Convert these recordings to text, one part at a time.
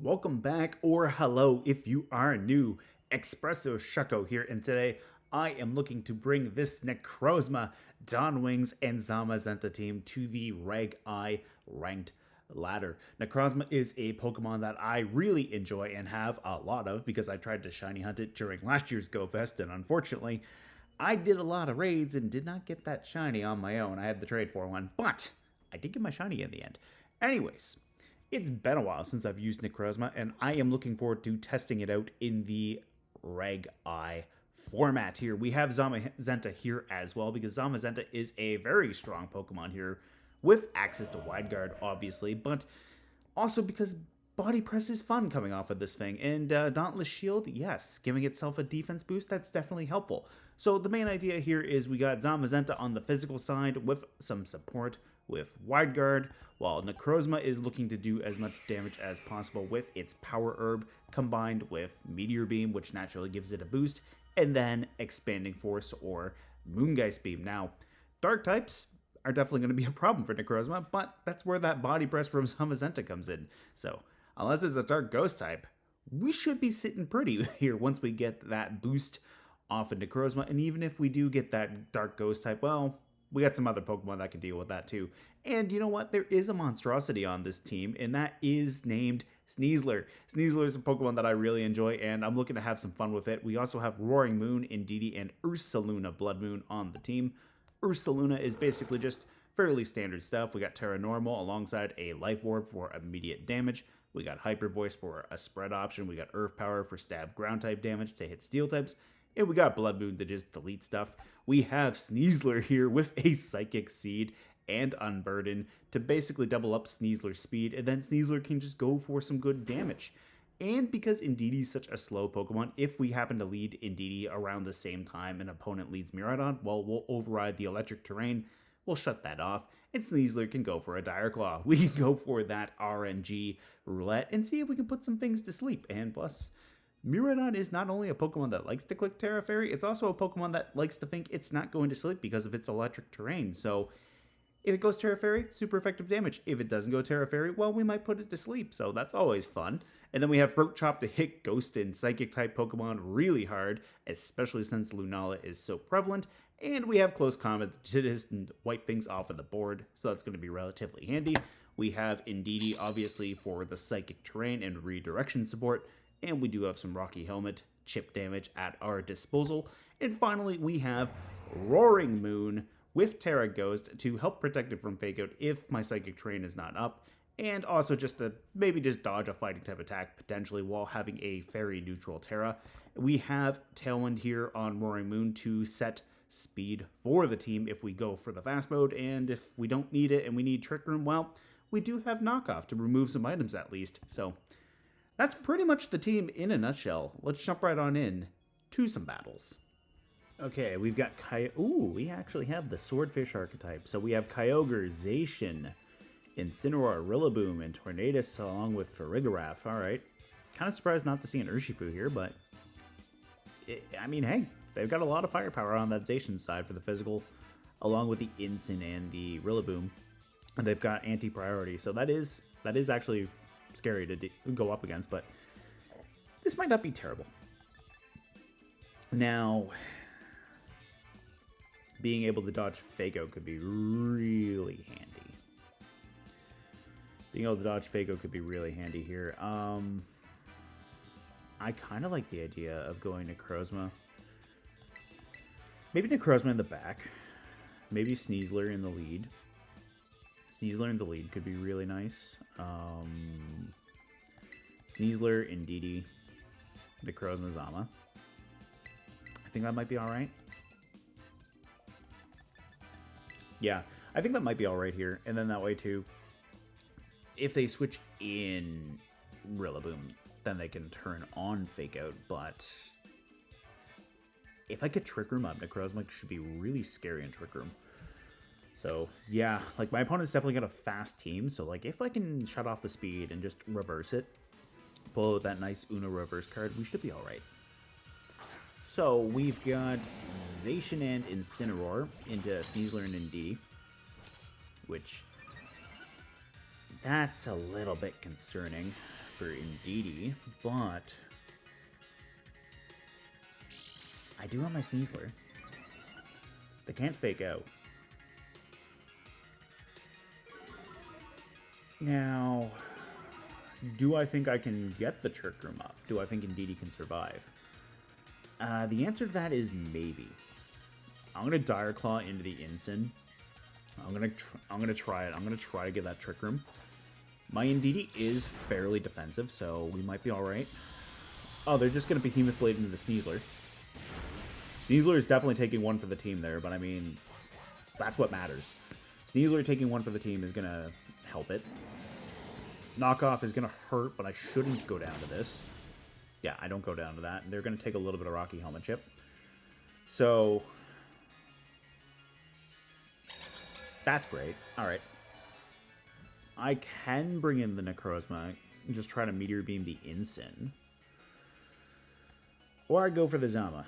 Welcome back, or hello if you are new. Espresso Shucko here, and today I am looking to bring this Necrozma Dawn-Wings and Zamazenta team to the Reg I ranked ladder. Necrozma is a Pokemon that I really enjoy and have a lot of because I tried to shiny hunt it during last year's Go Fest, and unfortunately, I did a lot of raids and did not get that shiny on my own. I had to trade for one, but I did get my shiny in the end. Anyways, it's been a while since I've used Necrozma, and I am looking forward to testing it out in the Reg I format here. We have Zamazenta here as well, because Zamazenta is a very strong Pokemon here, with access to Wide Guard, obviously, but also because Body Press is fun coming off of this thing, and Dauntless Shield, yes, giving itself a defense boost, that's definitely helpful. So the main idea here is we got Zamazenta on the physical side with some support with Wide Guard, while Necrozma is looking to do as much damage as possible with its Power Herb, combined with Meteor Beam, which naturally gives it a boost, and then Expanding Force or Moongeist Beam. Now, Dark types are definitely going to be a problem for Necrozma, but that's where that Body Press from Zamazenta comes in. So, unless it's a Dark Ghost type, we should be sitting pretty here once we get that boost off of Necrozma, and even if we do get that Dark Ghost type, well, we got some other Pokemon that can deal with that too. And you know what? There is a monstrosity on this team, and that is named Sneasler. Sneasler is a Pokemon that I really enjoy, and I'm looking to have some fun with it. We also have Roaring Moon, Indeedee, and Ursaluna-Bloodmoon on the team. Ursaluna is basically just fairly standard stuff. We got Terra Normal alongside a Life Orb for immediate damage. We got Hyper Voice for a spread option. We got Earth Power for stab ground type damage to hit steel types. And we got Blood Moon to just delete stuff. We have Sneasler here with a Psychic Seed and Unburden to basically double up Sneasler's speed, and then Sneasler can just go for some good damage. And because Indeedee is such a slow Pokemon, if we happen to lead Indeedee around the same time an opponent leads Miraidon, well, we'll override the electric terrain, we'll shut that off, and Sneasler can go for a Dire Claw. We can go for that RNG roulette and see if we can put some things to sleep. And plus, Miraidon is not only a Pokemon that likes to click Terra Fairy, it's also a Pokemon that likes to think it's not going to sleep because of its electric terrain. So if it goes Terra Fairy, super effective damage. If it doesn't go Terra Fairy, well, we might put it to sleep, so that's always fun. And then we have Throat Chop to hit Ghost and Psychic type Pokemon really hard, especially since Lunala is so prevalent. And we have Close Combat to just wipe things off of the board, so that's going to be relatively handy. We have Indeedee, obviously, for the Psychic terrain and redirection support. And we do have some Rocky Helmet chip damage at our disposal. And finally, we have Roaring Moon with Terra Ghost to help protect it from Fake Out if my Psychic Terrain is not up. And also just to maybe just dodge a fighting type attack potentially while having a Fairy neutral Terra. We have Tailwind here on Roaring Moon to set speed for the team if we go for the fast mode. And if we don't need it and we need Trick Room, well, we do have Knockoff to remove some items at least. So that's pretty much the team in a nutshell. Let's jump right on in to some battles. Okay, we've got we actually have the Swordfish archetype. So we have Kyogre, Zacian, Incineroar, Rillaboom, and Tornadus along with Farigiraf. Alright. Kind of surprised not to see an Urshifu here, but I mean, hey, they've got a lot of firepower on that Zacian side for the physical, along with the Incin and the Rillaboom. And they've got anti-priority, so that is actually scary to go up against, but this might not be terrible. Now, being able to dodge Fake Out could be really handy. Being able to dodge Fake Out could be really handy here. I kind of like the idea of going Necrozma. Maybe Necrozma in the back. Maybe Sneasler in the lead. Sneasler in the lead could be really nice. Sneasler, Indeedee, Necrozma, Zama. I think that might be alright. Yeah, I think that might be alright here. And then that way too, if they switch in Rillaboom, then they can turn on Fake Out. But if I could Trick Room up, Necrozma should be really scary in Trick Room. So, yeah, like, my opponent's definitely got a fast team, so, like, if I can shut off the speed and just reverse it, pull out that nice Uno reverse card, we should be alright. So, we've got Zacian and Incineroar into Sneasler and Indeedee, which, that's a little bit concerning. for Indeedee, but I do have my Sneasler. They can't fake out. Now, do I think I can get the Trick Room up? Do I think Indeedee can survive? The answer to that is maybe. I'm gonna Dire Claw into the Incin. I'm gonna try it. I'm gonna try to get that Trick Room. My Indeedee is fairly defensive, so we might be all right. Oh, they're just gonna Behemoth Blade into the Sneasler. Sneasler is definitely taking one for the team there, but I mean, that's what matters. Sneasler taking one for the team is gonna help it. Knockoff is gonna hurt, but I shouldn't go down to this. Yeah, I don't go down to that. They're gonna take a little bit of Rocky Helmet Chip. So that's great. All right. I can bring in the Necrozma and just try to Meteor Beam the Incin. Or I go for the Zama.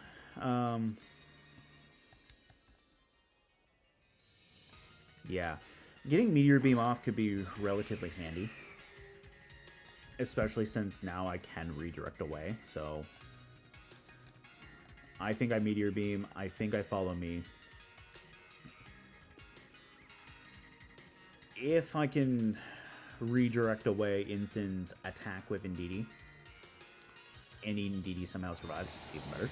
Yeah. Getting Meteor Beam off could be relatively handy. Especially since now I can redirect away, so I think I Meteor Beam. I think I follow me. If I can redirect away Incin's attack with Indeedee, and Indeedee somehow survives, even better.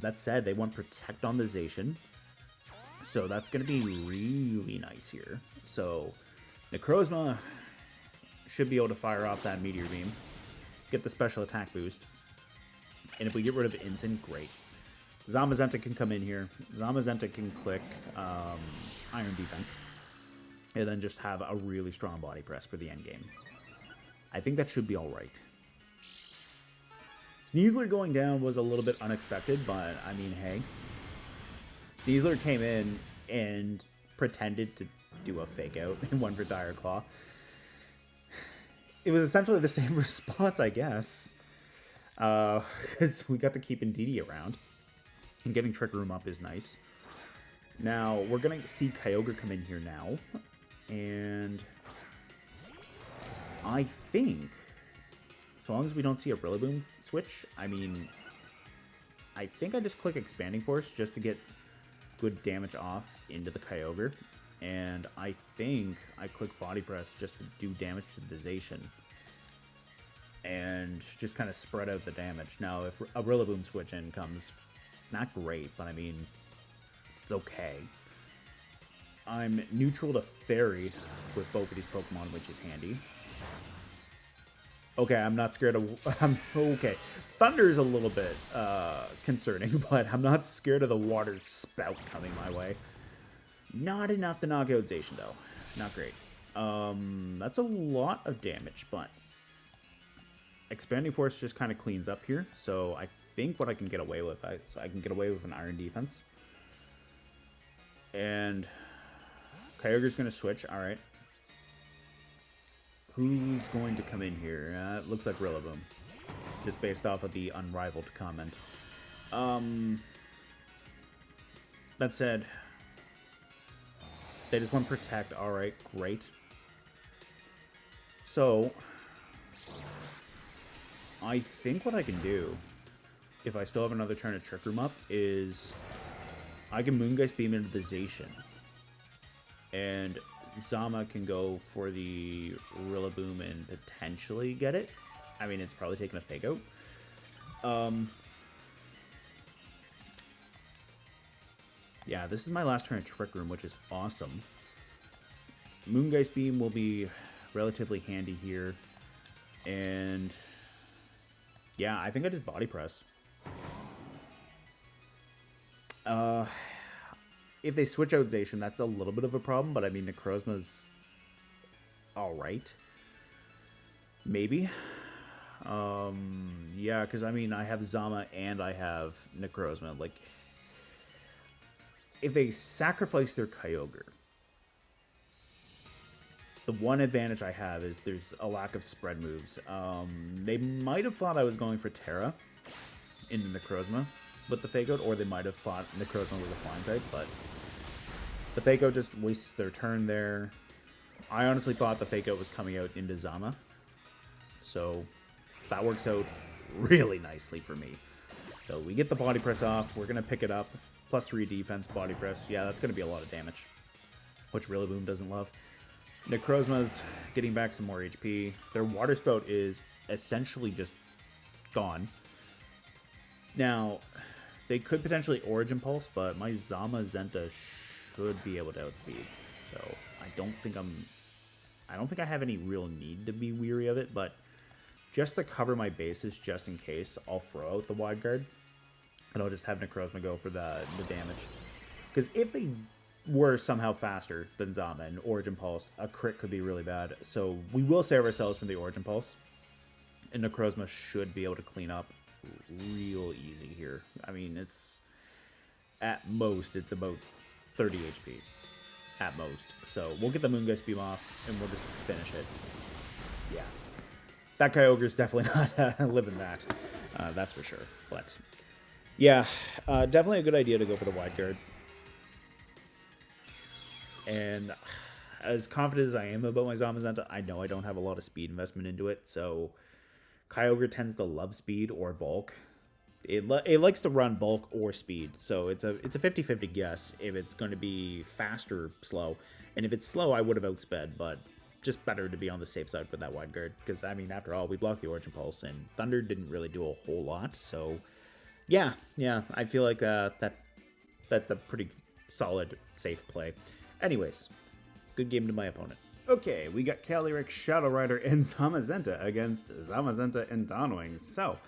That said, they want Protect on the Zacian, so that's going to be really nice here. So Necrozma should be able to fire off that Meteor Beam, get the special attack boost, and if we get rid of Incin, great. Zamazenta can come in here. Zamazenta can click Iron Defense, and then just have a really strong body press for the end game. I think that should be all right. Sneasler going down was a little bit unexpected, but I mean, hey. Sneasler came in and pretended to do a fake out and went for Dire Claw. It was essentially the same response, I guess. Because we got to keep Indeedee around. And getting Trick Room up is nice. Now, we're going to see Kyogre come in here now. And I think, so long as we don't see a Rillaboom switch, I mean, I think I just click Expanding Force just to get good damage off into the Kyogre. And I think I click Body Press just to do damage to the Zacian. And just kind of spread out the damage. Now, if a Rillaboom switch in comes, not great, but I mean, it's okay. I'm neutral to Fairy with both of these Pokemon, which is handy. Okay, I'm not scared of... okay. Thunder is a little bit concerning, but I'm not scared of the water spout coming my way. Not enough to knock out Zacian, though. Not great. That's a lot of damage, but Expanding Force just kind of cleans up here. So I think what I can get away with, I can get away with an Iron Defense. And Kyogre's going to switch. All right. Who's going to come in here? It looks like Rillaboom, just based off of the unrivaled comment. That said, they just want Protect. All right, great. So, I think what I can do, if I still have another turn to Trick Room up, is I can Moongeist Beam into the Zacian. And Zama can go for the Rillaboom and potentially get it. I mean, it's probably taking a Fake Out. Yeah, this is my last turn at Trick Room, which is awesome. Moongeist Beam will be relatively handy here. And yeah, I think I just Body Press. If they switch out Zacian, that's a little bit of a problem, but I mean, Necrozma's alright. Maybe. Yeah, because I mean, I have Zama and I have Necrozma. Like, if they sacrifice their Kyogre, the one advantage I have is there's a lack of spread moves. They might have thought I was going for Terra into Necrozma with the Fake Out, or they might have thought Necrozma was a Flying type, but the Fake Out just wastes their turn there. I honestly thought the Fake Out was coming out into Zama, So that works out really nicely for me. So we get the body press off. We're going to pick it up. +3 defense, body press. Yeah, that's going to be a lot of damage, which Rillaboom doesn't love. Necrozma's getting back some more HP. Their Water Spout is essentially just gone. Now, they could potentially Origin Pulse, but my Zamazenta should be able to outspeed. So I don't think I have any real need to be weary of it, but just to cover my bases, just in case, I'll throw out the Wide Guard, and I'll just have Necrozma go for the damage. Because if they were somehow faster than Zama and Origin Pulse, a crit could be really bad. So we will save ourselves from the Origin Pulse, and Necrozma should be able to clean up real easy here. I mean, at most, it's about 30 HP. At most. So we'll get the Moongeist Beam off, and we'll just finish it. Yeah. That Kyogre is definitely not living that. That's for sure. But, yeah, definitely a good idea to go for the Wide Guard. And as confident as I am about my Zamazenta, I know I don't have a lot of speed investment into it, so Kyogre tends to love speed or bulk. It likes to run bulk or speed, so it's a 50-50 guess if it's going to be fast or slow. And if it's slow, I would have outsped, but just better to be on the safe side with that Wide Guard, because, I mean, after all, we blocked the Origin Pulse, and Thunder didn't really do a whole lot, so yeah, I feel like that's a pretty solid, safe play. Anyways, good game to my opponent. Okay, we got Calyrex, Shadow Rider, and Zamazenta against Zamazenta and Dawn-Wings. So,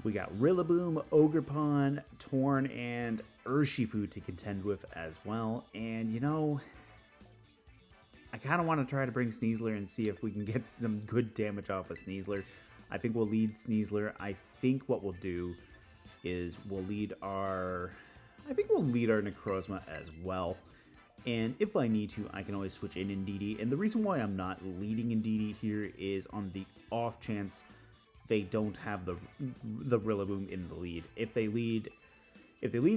we got Rillaboom, Ogerpon, Torn, and Urshifu to contend with as well. And, you know, I kind of want to try to bring Sneasler and see if we can get some good damage off of Sneasler. I think we'll lead Sneasler. I think what we'll do is we'll lead our Necrozma as well. And if I need to, I can always switch in Indeedee. And the reason why I'm not leading Indeedee here is on the off chance they don't have the Rillaboom in the lead. If they lead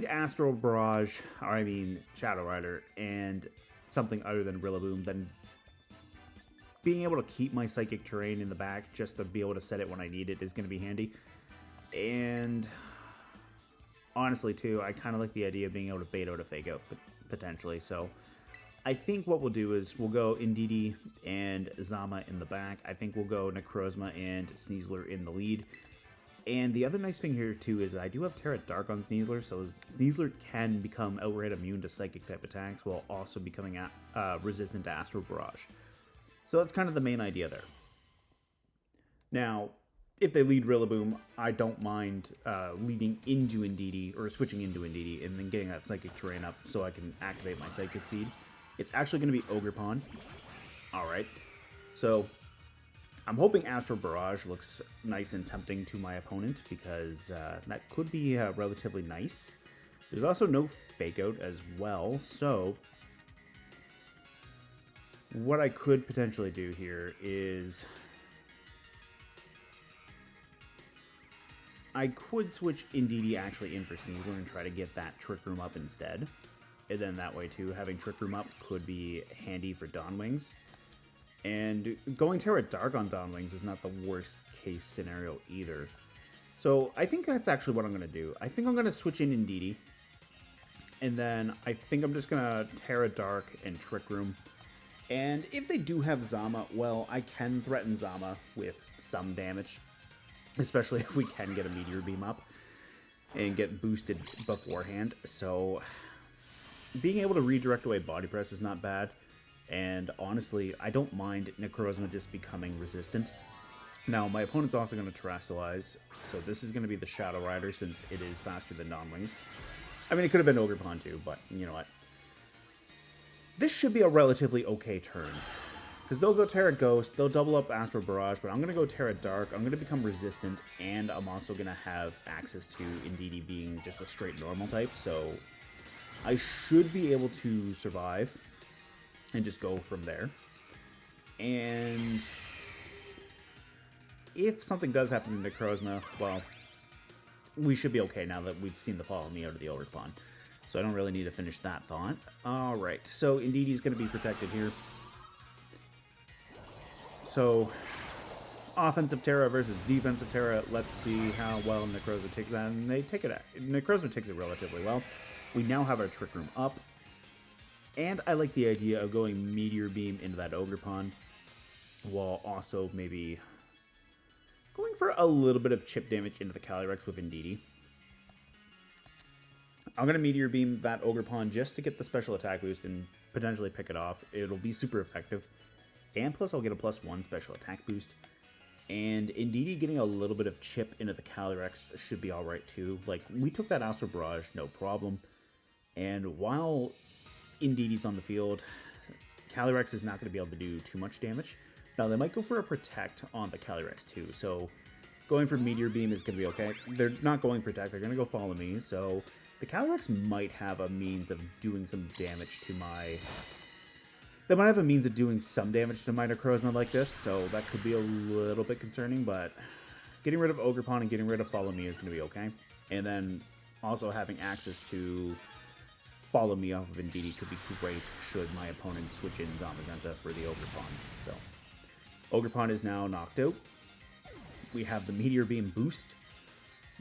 Astral Barrage, or I mean Shadow Rider, and something other than Rillaboom, then being able to keep my Psychic Terrain in the back just to be able to set it when I need it is going to be handy. And honestly, too, I kind of like the idea of being able to bait out a Fake Out, potentially. So I think what we'll do is we'll go Indeedee and Zama in the back. I think we'll go Necrozma and Sneasler in the lead. And the other nice thing here, too, is I do have Terra Dark on Sneasler, so Sneasler can become outright immune to Psychic-type attacks while also becoming resistant to Astral Barrage. So that's kind of the main idea there. Now, if they lead Rillaboom, I don't mind leading into Indeedee, or switching into Indeedee, and then getting that Psychic Terrain up so I can activate my Psychic Seed. It's actually going to be Ogerpon. Alright. So, I'm hoping Astral Barrage looks nice and tempting to my opponent, because that could be relatively nice. There's also no Fake Out as well, so what I could potentially do here is I could switch Indeedee actually in for Sneasler and try to get that Trick Room up instead. And then that way, too, having Trick Room up could be handy for Dawn-Wings. And going Terra Dark on Dawn-Wings is not the worst case scenario either. So I think that's actually what I'm going to do. I think I'm going to switch in Indeedee. And then I think I'm just going to Terra Dark and Trick Room. And if they do have Zama, well, I can threaten Zama with some damage. Especially if we can get a Meteor Beam up and get boosted beforehand. So being able to redirect away Body Press is not bad. And honestly, I don't mind Necrozma just becoming resistant. Now, my opponent's also going to Terrestrialize, so this is going to be the Shadow Rider since it is faster than Dawn-Wings. I mean, it could have been Ogerpon too, but you know what? This should be a relatively okay turn. Because they'll go Terra Ghost, they'll double up Astral Barrage, but I'm going to go Terra Dark, I'm going to become resistant, and I'm also going to have access to Indeedee being just a straight normal type, so I should be able to survive and just go from there. And if something does happen to Necrozma, well, we should be okay now that we've seen the Follow Me out of the Ogerpon. So I don't really need to finish that thought. Alright, so Indeedee is going to be protected here. So, offensive Terra versus defensive Terra. Let's see how well Necrozma takes that. And they take it. Necrozma takes it relatively well. We now have our Trick Room up. And I like the idea of going Meteor Beam into that Ogerpon, while also maybe going for a little bit of chip damage into the Calyrex with Indeedee. I'm going to Meteor Beam that Ogerpon just to get the special attack boost and potentially pick it off. It'll be super effective. And plus I'll get a +1 special attack boost. And Indeedee getting a little bit of chip into the Calyrex should be alright too. Like, we took that Astral Barrage, no problem. And while Indeedee's on the field, Calyrex is not going to be able to do too much damage. Now, they might go for a Protect on the Calyrex too, so going for Meteor Beam is going to be okay. They're not going Protect, they're going to go Follow Me, so the Calyrex might have a means of doing some damage to my... They might have a means of doing some damage to my Necrozma like this, so that could be a little bit concerning, but getting rid of Ogerpon and getting rid of Follow Me is going to be okay. And then also having access to Follow Me off of Indeedee could be great should my opponent switch in Zamazenta for the Ogerpon. So, Ogerpon is now knocked out. We have the Meteor Beam boost.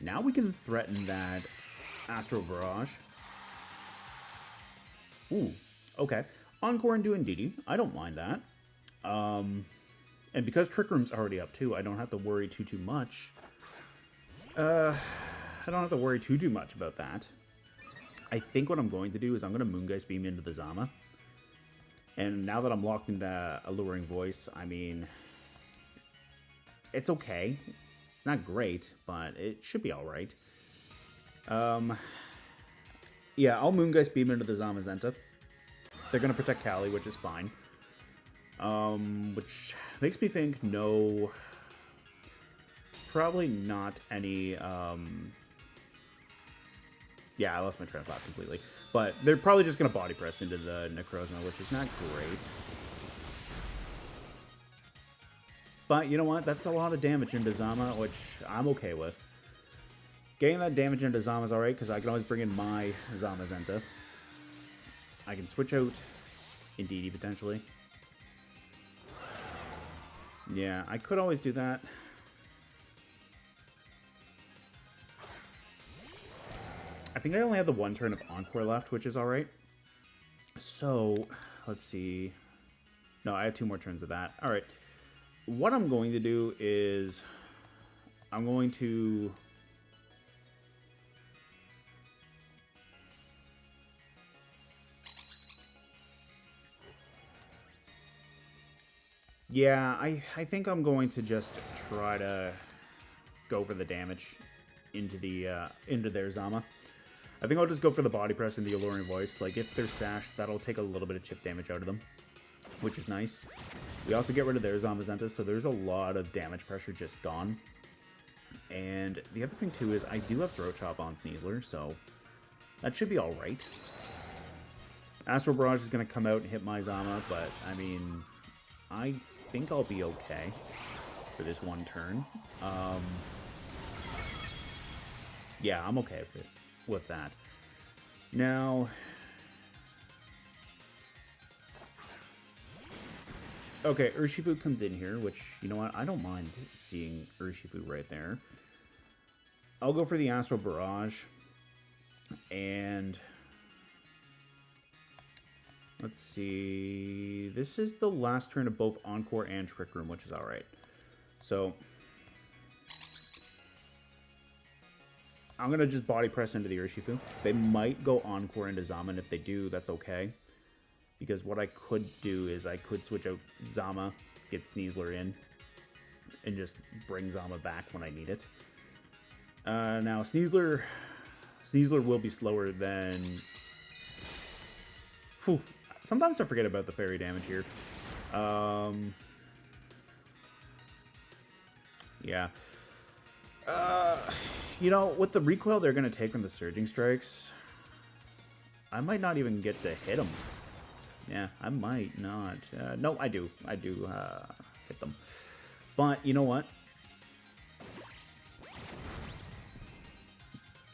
Now we can threaten that Astral Barrage. Ooh, okay. Encore into Indeedee. I don't mind that. And because Trick Room's already up too, I don't have to worry too much. I don't have to worry too much about that. I think what I'm going to do is I'm going to Moongeist Beam into the Zama. And now that I'm locked into Alluring Voice, I mean, it's okay. It's not great, but it should be alright. Yeah, I'll Moongeist Beam into the Zamazenta. They're going to protect Cali, which is fine. Which makes me think no... Probably not any... Yeah, I lost my train of thought completely. But they're probably just going to Body Press into the Necrozma, which is not great. But you know what? That's a lot of damage into Zama, which I'm okay with. Getting that damage into Zama is alright, because I can always bring in my Zamazenta. I can switch out Indeedee, potentially. Yeah, I could always do that. I think I only have the one turn of Encore left, which is alright. So, let's see. No, I have 2 more turns of that. Alright. What I'm going to do is... I'm going to... Yeah, I think I'm going to just try to go for the damage into their Zama. I think I'll just go for the Body Press and the Alluring Voice. Like, if they're sashed, that'll take a little bit of chip damage out of them, which is nice. We also get rid of their Zamazenta, so there's a lot of damage pressure just gone. And the other thing, too, is I do have Throat Chop on Sneasler, so that should be alright. Astral Barrage is going to come out and hit my Zama, but, I mean, I think I'll be okay for this one turn. Yeah, I'm okay with that. Now, okay, Urshifu comes in here, which, you know what, I don't mind seeing Urshifu right there. I'll go for the Astral Barrage, and let's see, this is the last turn of both Encore and Trick Room, which is alright. So, I'm going to just Body Press into the Urshifu. They might go Encore into Zama, and if they do, that's okay. Because what I could do is I could switch out Zama, get Sneasler in, and just bring Zama back when I need it. Now, Sneasler will be slower than... Whew. Sometimes I forget about the fairy damage here. Yeah. You know, with the recoil they're going to take from the Surging Strikes, I might not even get to hit them. Yeah, I might not. No, I do. I do hit them. But, you know what?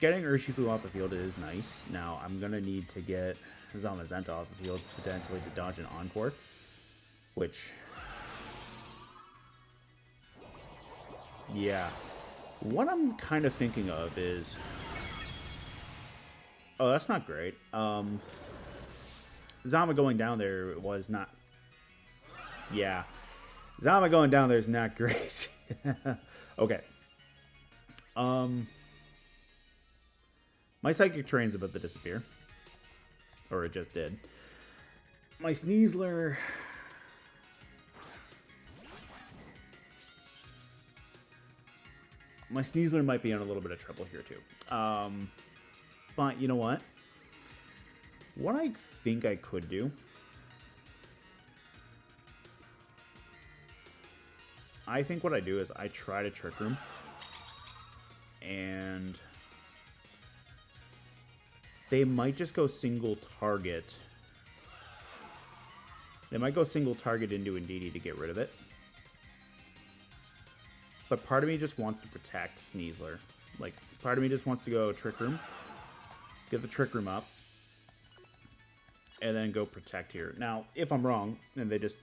Getting Urshifu off the field is nice. Now, I'm going to need to get Zamazenta off the field, potentially to dodge an Encore, which... Yeah. What I'm kind of thinking of is... Oh, that's not great. Zama going down there was not... Yeah. Zama going down there is not great. Okay. My Psychic Terrain's about to disappear. Or it just did. My Sneasler... My Sneasler might be in a little bit of trouble here, too. But, you know what? What I think I could do... I think what I do is I try to Trick Room. And... they might just go single target. They might go single target into Indeedee to get rid of it. But part of me just wants to protect Sneasler. Like, part of me just wants to go Trick Room. Get the Trick Room up. And then go protect here. Now, if I'm wrong, and they just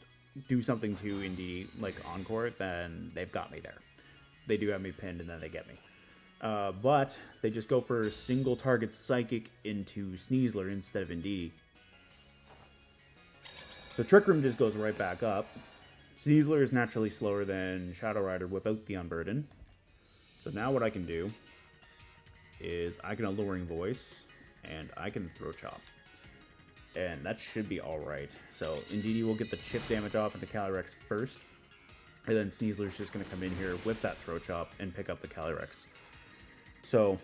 do something to Indeedee, like Encore, then they've got me there. They do have me pinned, and then they get me. But they just go for single target Psychic into Sneasler instead of Indeedee. So Trick Room just goes right back up. Sneasler is naturally slower than Shadow Rider without the Unburden. So now what I can do is I can Alluring Voice, and I can Throw Chop. And that should be alright. So Indeedee will get the chip damage off into Calyrex first. And then Sneasler's just going to come in here with that Throw Chop and pick up the Calyrex. So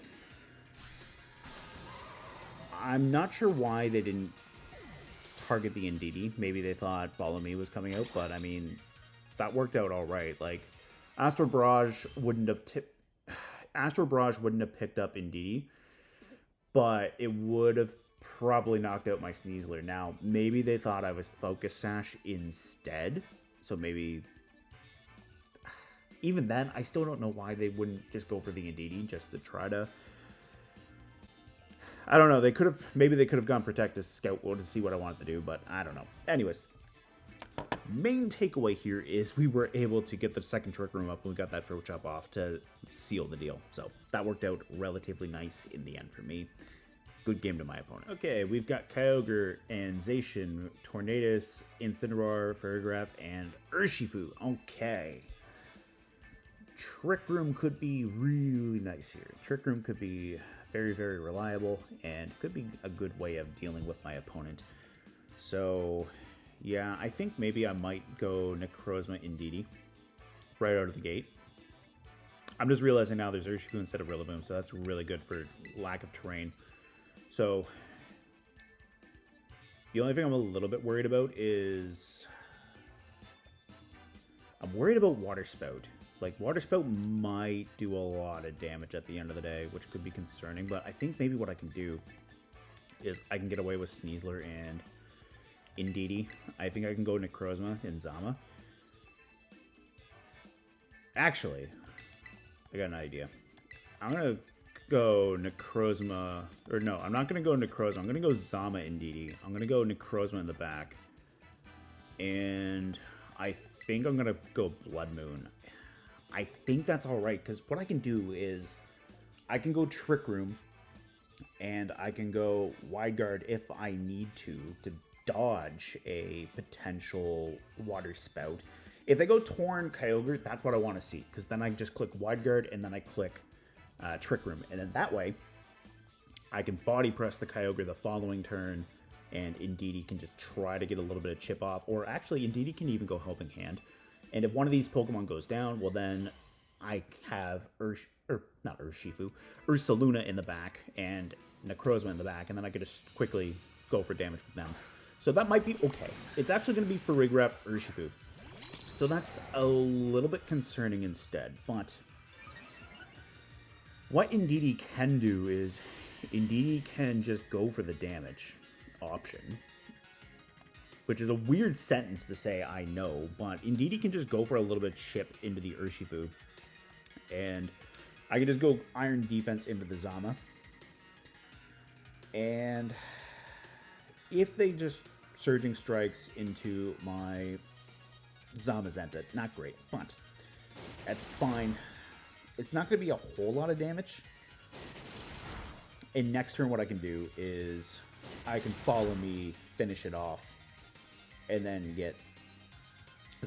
I'm not sure why they didn't target the Indeedee. Maybe they thought Follow Me was coming out, but I mean, that worked out all right. Like, Astral Barrage wouldn't have picked up Indeedee, but it would have probably knocked out my Sneasler. Now, maybe they thought I was Focus Sash instead, so maybe... Even then, I still don't know why they wouldn't just go for the Indeedee just to try to... I don't know, they could have... Maybe they could have gone Protect as Scout to see what I wanted to do, but I don't know. Anyways, main takeaway here is we were able to get the second Trick Room up and we got that Throw Chop off to seal the deal. So that worked out relatively nice in the end for me. Good game to my opponent. Okay, we've got Kyogre and Zacian, Tornadus, Incineroar, Ferrigraph, and Urshifu. Okay. Trick Room could be really nice here. Trick Room could be very, very reliable and could be a good way of dealing with my opponent. So, yeah, I think maybe I might go Necrozma Indeedee right out of the gate. I'm just realizing now there's Urshifu instead of Rillaboom, so that's really good for lack of terrain. So, the only thing I'm a little bit worried about is... I'm worried about Water Spout. Like, Water Spout might do a lot of damage at the end of the day, which could be concerning, but I think maybe what I can do is I can get away with Sneasler and Indeedee. I think I can go Necrozma and Zama. Actually, I got an idea. I'm going to go Necrozma, or no, I'm not going to go Necrozma. I'm going to go Zama Indeedee. I'm going to go Necrozma in the back. And I think I'm going to go Blood Moon. I think that's alright, because what I can do is I can go Trick Room and I can go Wide Guard if I need to dodge a potential Water Spout. If they go Torn Kyogre, that's what I want to see, because then I just click Wide Guard and then I click Trick Room, and then that way I can Body Press the Kyogre the following turn, and Indeedee can just try to get a little bit of chip off, or actually Indeedee can even go Helping Hand. And if one of these Pokemon goes down, well then I have Ursaluna in the back and Necrozma in the back, and then I could just quickly go for damage with them. So that might be okay. It's actually going to be Ferrigraph Urshifu. So that's a little bit concerning instead, but what Indeedee can do is Indeedee can just go for the damage option. Which is a weird sentence to say, I know, but Indeedee can just go for a little bit of chip into the Urshifu. And I can just go Iron Defense into the Zama. And if they just Surging Strikes into my Zamazenta, not great, but that's fine. it's not going to be a whole lot of damage. And next turn what I can do is I can follow me, finish it off, and then get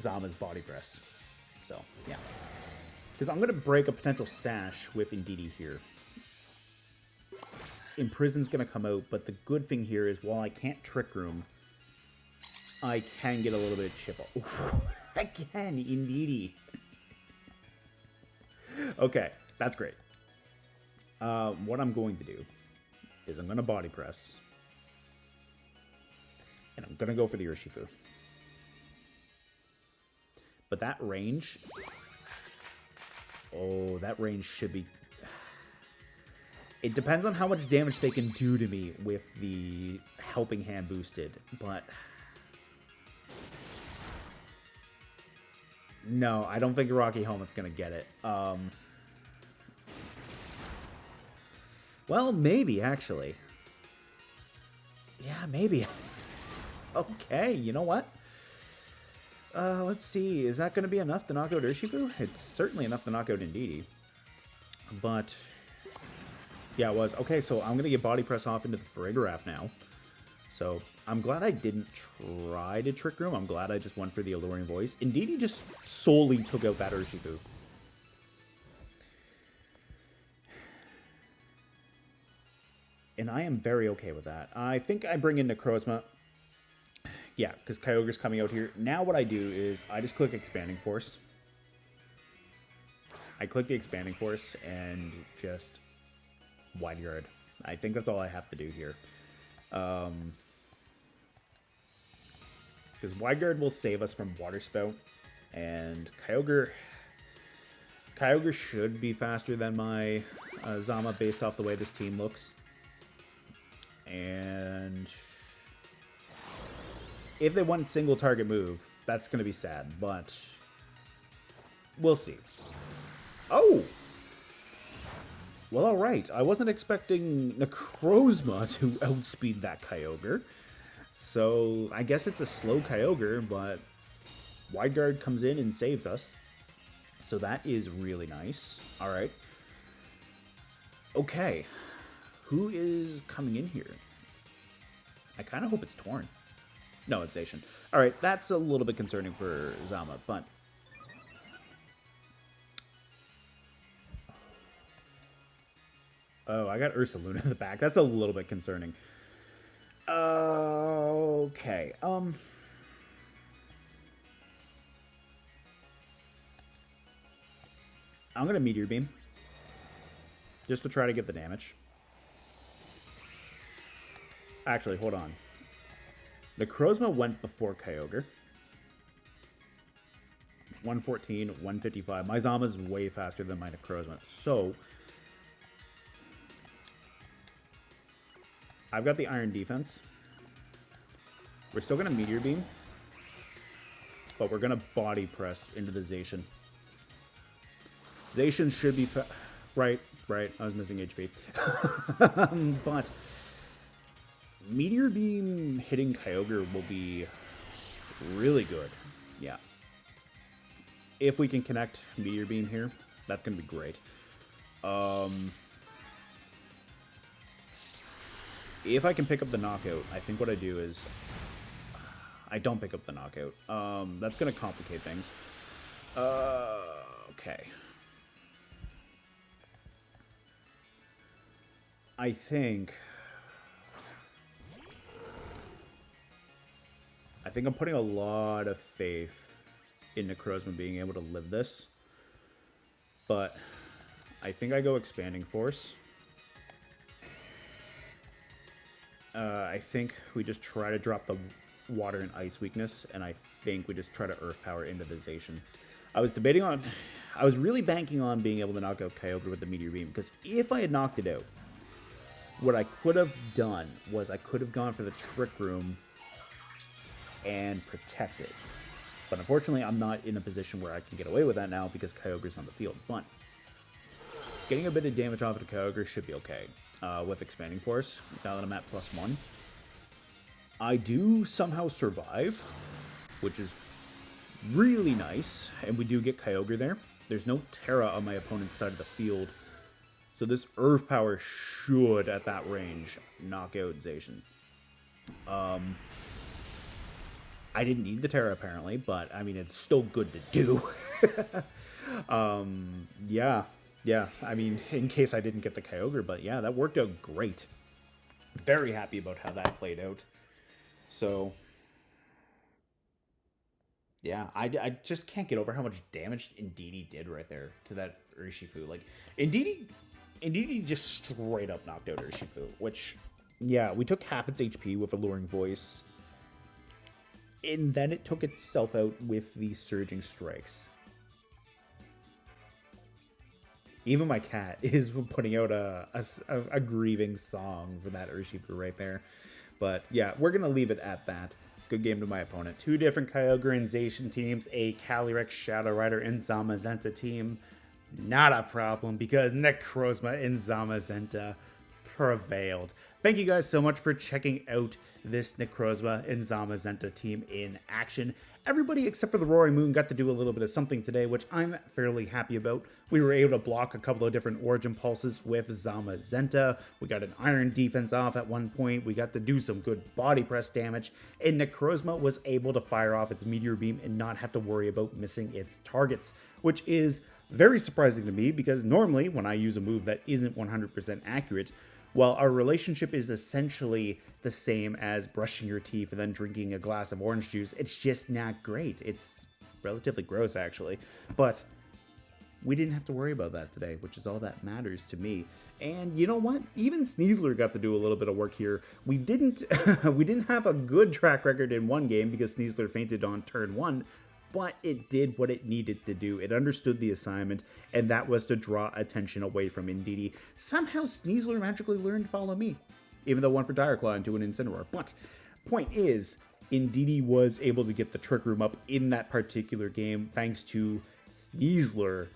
Zama's Body Press. So, yeah. Because I'm going to break a potential Sash with Indeedee here. Imprison's going to come out, but the good thing here is while I can't Trick Room, I can get a little bit of chip. I can, Indeedee. Okay, that's great. What I'm going to do is I'm going to Body Press. And I'm going to go for the Urshifu. But that range... Oh, that range should be... It depends on how much damage they can do to me with the Helping Hand boosted, but... No, I don't think Rocky Helmet's going to get it. Well, maybe, actually. Yeah, maybe. Okay, you know what? Let's see. Is that going to be enough to knock out Urshifu? It's certainly enough to knock out Indeedee. But... Yeah, it was. Okay, so I'm going to get Body Press off into the Farigiraf now. So, I'm glad I didn't try to Trick Room. I'm glad I just went for the Alluring Voice. Indeedee just solely took out that Urshifu. And I am very okay with that. I think I bring in Necrozma. Yeah, because Kyogre's coming out here. Now what I do is I just click Expanding Force. I click the Expanding Force and just Wide Guard. I think that's all I have to do here. Because Wide Guard will save us from Water Spout. And Kyogre should be faster than my Zama based off the way this team looks. And if they want single target move, that's going to be sad, but we'll see. Oh! Well, alright. I wasn't expecting Necrozma to outspeed that Kyogre. So, I guess it's a slow Kyogre, but Wide Guard comes in and saves us. So that is really nice. Alright. Okay. Who is coming in here? I kind of hope it's Torn. No, it's Zacian. Alright, that's a little bit concerning for Zama, but... Oh, I got Ursaluna in the back. That's a little bit concerning. Okay, I'm gonna Meteor Beam. Just to try to get the damage. Actually, hold on. Necrozma went before Kyogre. 114, 155. My Zama's way faster than my Necrozma. So, I've got the Iron Defense. We're still going to Meteor Beam. But we're going to Body Press into the Zacian. Zacian should be... Right. I was missing HP. But... Meteor Beam hitting Kyogre will be really good. Yeah. If we can connect Meteor Beam here, that's going to be great. If I can pick up the knockout, I think what I do is... I don't pick up the knockout. That's going to complicate things. Okay. I think I'm putting a lot of faith in Necrozma being able to live this. But I think I go Expanding Force. I think we just try to drop the Water and Ice weakness, and I think we just try to Earth Power into the Zacian. I was really banking on being able to knock out Kyogre with the Meteor Beam, because if I had knocked it out, what I could have done was I could have gone for the Trick Room and protect it. But unfortunately, I'm not in a position where I can get away with that now because Kyogre's on the field. But getting a bit of damage off of Kyogre should be okay with Expanding Force, now that I'm at +1. I do somehow survive, which is really nice, and we do get Kyogre there. There's no Terra on my opponent's side of the field. So this Earth Power should, at that range, knock out Zacian. I didn't need the Terra, apparently, but, I mean, it's still good to do. Yeah, I mean, in case I didn't get the Kyogre, but yeah, that worked out great. Very happy about how that played out. So, yeah, I just can't get over how much damage Indeedee did right there to that Urshifu. Like, Indeedee just straight up knocked out Urshifu, which, yeah, we took half its HP with Alluring Voice, and then it took itself out with the Surging Strikes. Even my cat is putting out a grieving song for that Urshifu right there. But yeah, we're going to leave it at that. Good game to my opponent. Two different Kyogre and Zacian teams, a Calyrex, Shadow Rider, and Zamazenta team. Not a problem because Necrozma and Zamazenta prevailed. Thank you guys so much for checking out this Necrozma and Zamazenta team in action. Everybody except for the Roaring Moon got to do a little bit of something today, which I'm fairly happy about. We were able to block a couple of different Origin Pulses with Zamazenta. We got an Iron Defense off at one point. We got to do some good body press damage. And Necrozma was able to fire off its Meteor Beam and not have to worry about missing its targets, which is very surprising to me because normally when I use a move that isn't 100% accurate, well, our relationship is essentially the same as brushing your teeth and then drinking a glass of orange juice. It's just not great. It's relatively gross, actually. But we didn't have to worry about that today, which is all that matters to me. And you know what? Even Sneasler got to do a little bit of work here. We didn't have a good track record in one game because Sneasler fainted on turn 1, but it did what it needed to do. It understood the assignment, and that was to draw attention away from Indeedee. Somehow Sneasler magically learned to follow me, even though one for Dire Claw into an Incineroar. But point is, Indeedee was able to get the Trick Room up in that particular game thanks to Sneasler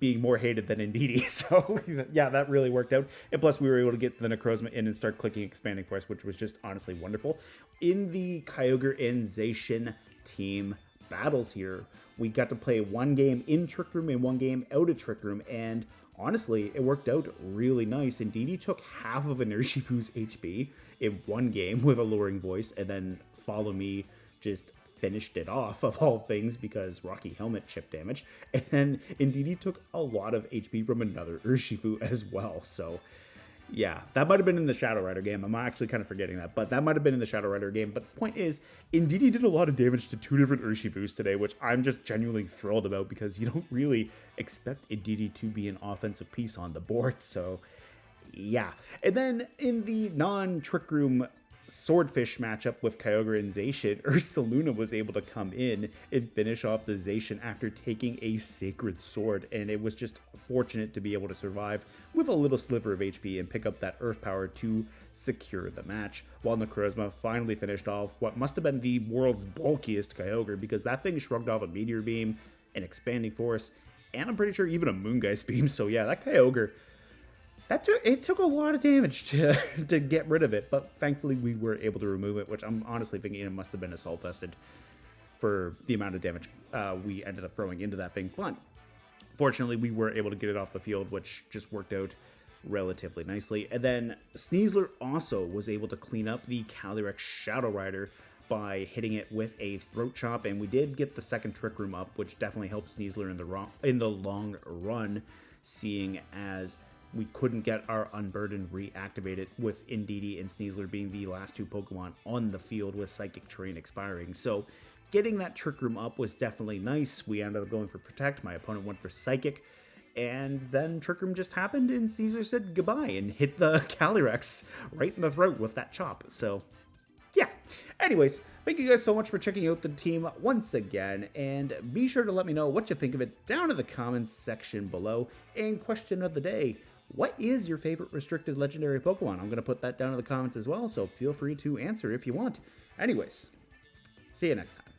being more hated than Indeedee. So yeah, that really worked out. And plus we were able to get the Necrozma in and start clicking Expanding Force, which was just honestly wonderful. In the Kyogre and Zacian team battles here, we got to play one game in Trick Room and one game out of Trick Room, and honestly, it worked out really nice. Indeedee took half of an Urshifu's HP in one game with Alluring Voice, and then Follow Me just finished it off, of all things, because Rocky Helmet chip damage. And then Indeedee took a lot of HP from another Urshifu as well, so yeah, that might have been in the Shadow Rider game. I'm actually kind of forgetting that, but that might have been in the Shadow Rider game. But the point is, Indeedee did a lot of damage to two different Urshifus today, which I'm just genuinely thrilled about because you don't really expect Indeedee to be an offensive piece on the board. So, yeah. And then in the non-Trick Room Swordfish matchup with Kyogre and Zacian, Ursaluna was able to come in and finish off the Zacian after taking a Sacred Sword, and it was just fortunate to be able to survive with a little sliver of HP and pick up that Earth Power to secure the match, while Necrozma finally finished off what must have been the world's bulkiest Kyogre, because that thing shrugged off a Meteor Beam, an Expanding Force, and I'm pretty sure even a Moongeist Beam. So yeah, that Kyogre, it took a lot of damage to get rid of it, but thankfully we were able to remove it, which I'm honestly thinking it must have been assault vested for the amount of damage we ended up throwing into that thing. But fortunately, we were able to get it off the field, which just worked out relatively nicely. And then Sneasler also was able to clean up the Calyrex Shadow Rider by hitting it with a Throat Chop, and we did get the second Trick Room up, which definitely helped Sneasler in the long run, seeing as we couldn't get our Unburden reactivated with Indeedee and Sneasler being the last two Pokemon on the field with Psychic Terrain expiring. So getting that Trick Room up was definitely nice. We ended up going for Protect. My opponent went for Psychic. And then Trick Room just happened and Sneasler said goodbye and hit the Calyrex right in the throat with that chop. So yeah. Anyways, thank you guys so much for checking out the team once again, and be sure to let me know what you think of it down in the comments section below. And question of the day, what is your favorite restricted legendary Pokemon? I'm going to put that down in the comments as well, so feel free to answer if you want. Anyways, see you next time.